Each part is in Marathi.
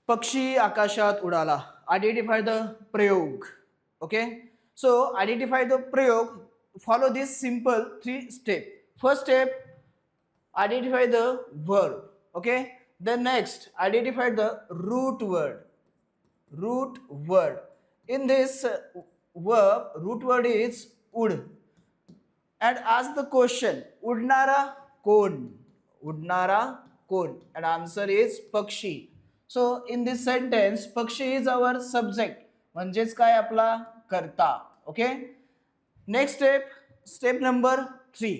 पक्षी आकाशात उडाला. आयडेंटिफाय द प्रयोग. ओके, सो आयडेंटिफाय द प्रयोग. Follow this simple 3 step. First step, identify the verb. Okay, then next identify the root word. In this verb, root word is ud, and ask the question, उडणारा कोण, and answer is पक्षी. So in this sentence पक्षी is our subject, म्हणजेच काय, आपला कर्ता. Okay, next step number 3,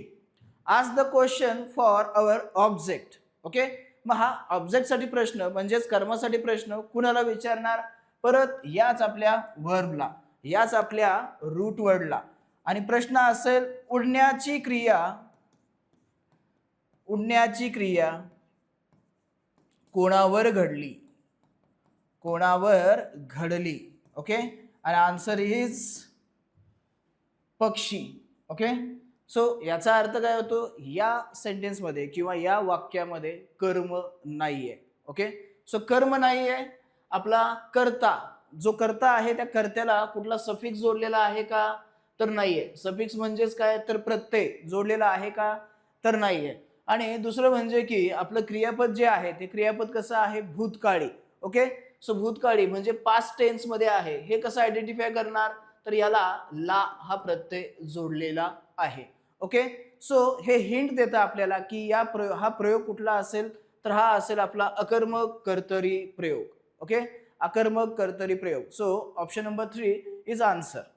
ask the question for our object. Okay, मग हा ऑब्जेक्ट साठी प्रश्न म्हणजेच कर्मासाठी प्रश्न कुणाला विचारणार, परत याच आपल्या वर्बला, याच आपल्या रूट वर्डला. आणि प्रश्न असेल उडण्याची क्रिया कोणावर घडली. ओके, आणि आन्सर इज पक्षी. ओके, सो याचा अर्थ काय होतो, या सेंटेन्स मध्ये किंवा या वाक्यामध्ये कर्म नाहीये. ओके, सो कर्म नाहीये. आपला कर्ता, जो कर्ता आहे त्या कर्त्याला कुठला सफिक्स जोडलेला आहे का, तर नाहीये. सफिक्स म्हणजेच काय, तर प्रत्यय जोडलेला आहे का, तर नाहीये. आणि दुसरं म्हणजे की आपलं क्रियापद जे आहे ते क्रियापद कसं आहे, भूतकाळी. ओके, सो भूतकाळी म्हणजे पास्ट टेन्स मध्ये आहे. हे कसं आयडेंटिफाय करणार, तर याला ला हा प्रत्यय जोडलेला आहे. ओके, सो हे हिंट देतं आपल्याला की हा प्रयोग कुठला असेल, तर हा असेल आपला अकर्मक कर्तरी प्रयोग. ओके, अकर्मक कर्तरी प्रयोग. So option number 3 is answer.